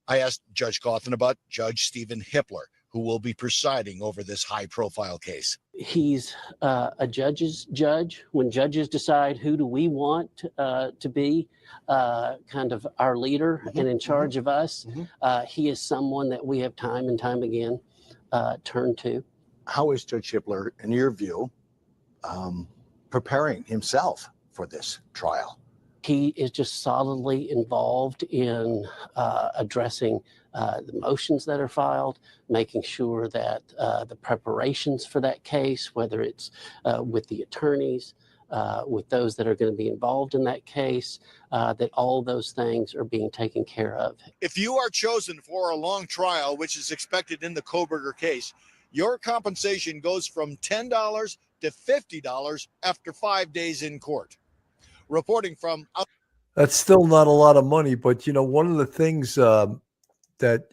I asked Judge Cawthon about Judge Stephen Hippler, who will be presiding over this high-profile case. He's a judge's judge. When judges decide who do we want to be kind of our leader and in charge of us, he is someone that we have time and time again turned to. How is Judge Hippler, in your view, preparing himself for this trial? He is just solidly involved in addressing the motions that are filed, making sure that the preparations for that case, whether it's with the attorneys, with those that are going to be involved in that case, that all those things are being taken care of. If you are chosen for a long trial, which is expected in the Kohberger case, your compensation goes from $10 to $50 after 5 days in court. Reporting from... That's still not a lot of money, but, you know, one of the things that,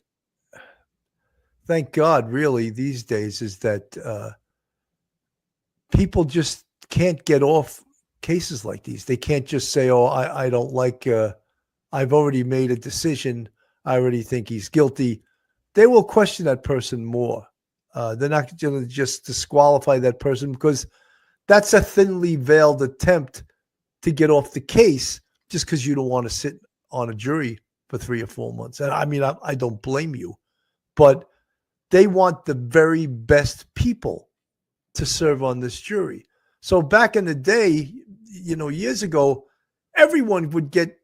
thank God, really, these days is that people just can't get off cases like these. They can't just say, oh, I don't like, I've already made a decision. I already think he's guilty. They will question that person more. They're not going to just disqualify that person because that's a thinly veiled attempt to get off the case just because you don't want to sit on a jury for 3 or 4 months. And I mean, I don't blame you, but they want the very best people to serve on this jury. So back in the day, you know, years ago, everyone would get,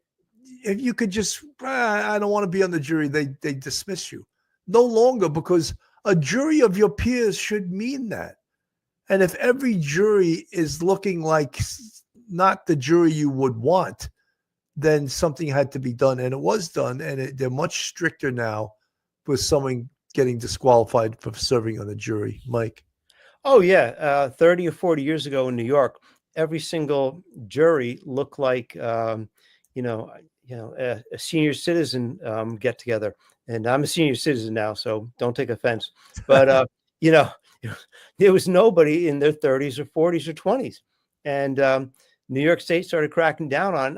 if you could just, I don't want to be on the jury, they dismiss you. No longer, because a jury of your peers should mean that. And if every jury is looking like not the jury you would want, then something had to be done. And it was done. And they're much stricter now with someone getting disqualified for serving on the jury. Mike? Oh, yeah. 30 or 40 years ago in New York, every single jury looked like, a senior citizen get together. And I'm a senior citizen now, so don't take offense. But, there was nobody in their 30s or 40s or 20s. And New York State started cracking down on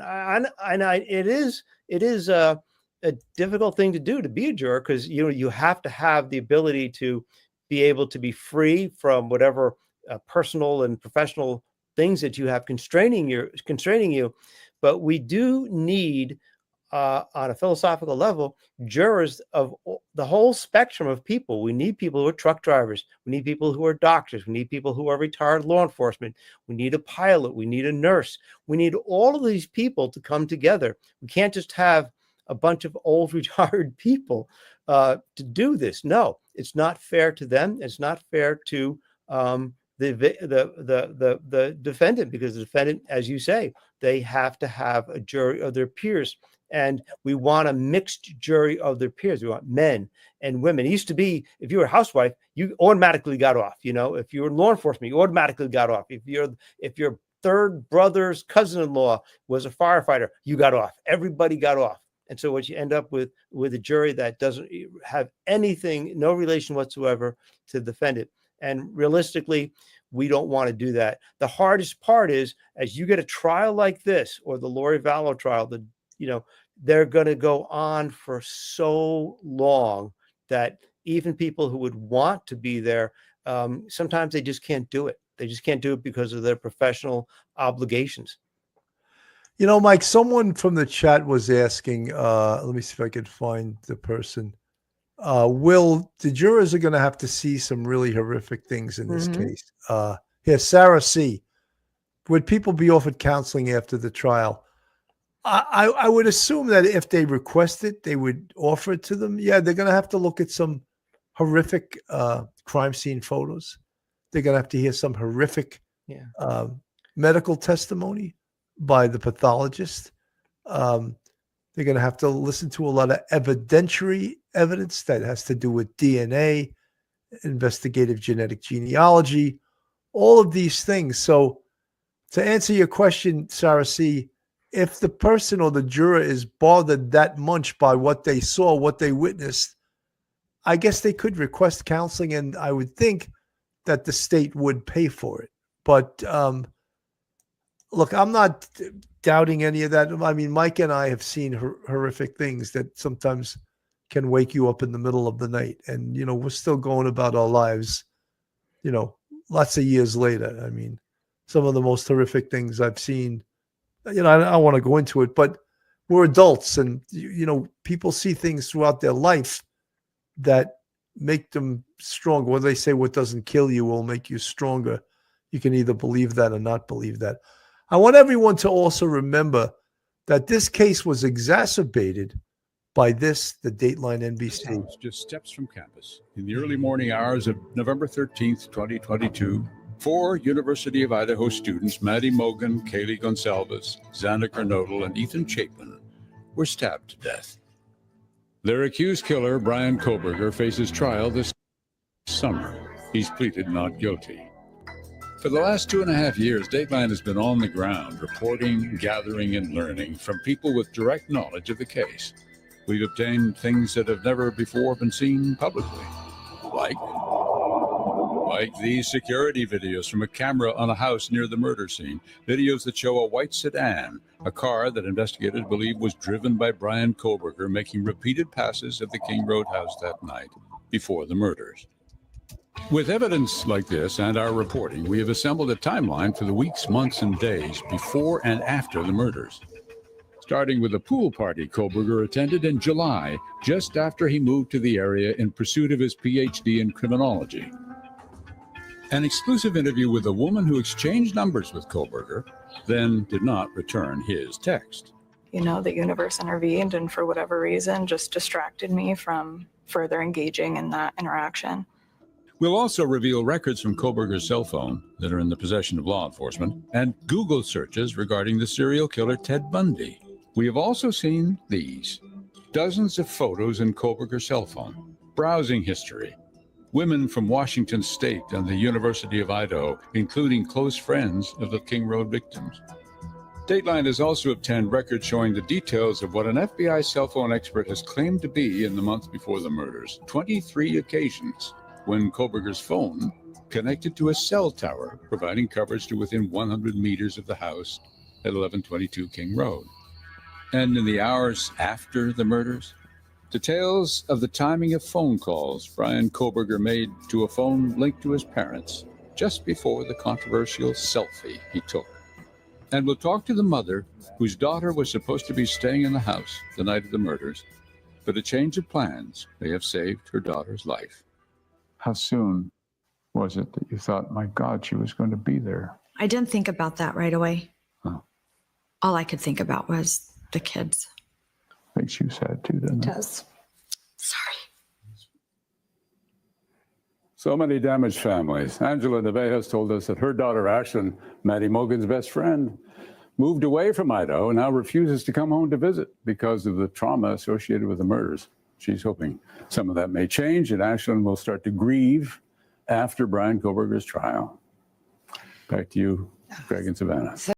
it is a difficult thing to do, to be a juror, because you have to have the ability to be able to be free from whatever personal and professional things that you have constraining you. But we do need, on a philosophical level, jurors of the whole spectrum of people. We need people who are truck drivers. We need people who are doctors. We need people who are retired law enforcement. We need a pilot. We need a nurse. We need all of these people to come together. We can't just have a bunch of old retired people to do this. No, it's not fair to them. It's not fair to the defendant, because the defendant, as you say, they have to have a jury of their peers. And we want a mixed jury of their peers. We want men and women. It used to be, if you were a housewife, you automatically got off. If you were in law enforcement, you automatically got off. If your third brother's cousin-in-law was a firefighter, you got off. Everybody got off. And so what you end up with a jury that doesn't have anything, no relation whatsoever to the defendant. And realistically, we don't want to do that. The hardest part is, as you get a trial like this, or the Lori Vallow trial, they're going to go on for so long that even people who would want to be there, sometimes they just can't do it. They just can't do it because of their professional obligations. Mike, someone from the chat was asking, let me see if I can find the person. Will, the jurors are going to have to see some really horrific things in this case. Here, Sarah C. Would people be offered counseling after the trial? I would assume that if they request it, they would offer it to them. Yeah, they're going to have to look at some horrific crime scene photos. They're going to have to hear some horrific medical testimony by the pathologist. They're going to have to listen to a lot of evidentiary evidence that has to do with DNA, investigative genetic genealogy, all of these things. So to answer your question, Sarah C., if the person or the juror is bothered that much by what they saw, what they witnessed, I guess they could request counseling, and I would think that the state would pay for it. But look, I'm not doubting any of that. I mean, Mike and I have seen horrific things that sometimes can wake you up in the middle of the night. And, you know, we're still going about our lives, you know, lots of years later. I mean, some of the most horrific things I've seen, you know, I don't want to go into it, but we're adults, and, you know, people see things throughout their life that make them stronger. When they say what doesn't kill you will make you stronger, you can either believe that or not believe that. I want everyone to also remember that this case was exacerbated by this, the Dateline NBC. Just steps from campus. In the early morning hours of November 13th, 2022, 4 University of Idaho students, Maddie Mogan, Kaylee Gonsalves, Xana Kernodle, and Ethan Chapin, were stabbed to death. Their accused killer, Brian Kohberger, faces trial this summer. He's pleaded not guilty. For the last 2.5 years, Dateline has been on the ground, reporting, gathering, and learning from people with direct knowledge of the case. We've obtained things that have never before been seen publicly, like these security videos from a camera on a house near the murder scene, videos that show a white sedan, a car that investigators believe was driven by Brian Kohberger, making repeated passes at the King Road house that night before the murders. With evidence like this and our reporting, we have assembled a timeline for the weeks, months, and days before and after the murders. Starting with a pool party Kohberger attended in July, just after he moved to the area in pursuit of his PhD in criminology. An exclusive interview with a woman who exchanged numbers with Kohberger, then did not return his text. You know, the universe intervened and for whatever reason just distracted me from further engaging in that interaction. We'll also reveal records from Kohberger's cell phone that are in the possession of law enforcement and Google searches regarding the serial killer Ted Bundy. We have also seen these: dozens of photos in Kohberger's cell phone, browsing history, women from Washington State and the University of Idaho, including close friends of the King Road victims. Dateline has also obtained records showing the details of what an FBI cell phone expert has claimed to be in the months before the murders, 23 occasions when Kohberger's phone connected to a cell tower, providing coverage to within 100 meters of the house at 1122 King Road. And in the hours after the murders, details of the timing of phone calls Brian Kohberger made to a phone linked to his parents just before the controversial selfie he took. And we'll talk to the mother whose daughter was supposed to be staying in the house the night of the murders, but a change of plans may have saved her daughter's life. How soon was it that you thought, my God, she was going to be there? I didn't think about that right away. Oh. All I could think about was the kids. Makes you sad too, doesn't it? It does. Sorry. So many damaged families. Angela Nevejas told us that her daughter, Ashlyn, Maddie Mogan's best friend, moved away from Idaho and now refuses to come home to visit because of the trauma associated with the murders. She's hoping some of that may change and Ashlyn will start to grieve after Brian Kohberger's trial. Back to you, Greg and Savannah.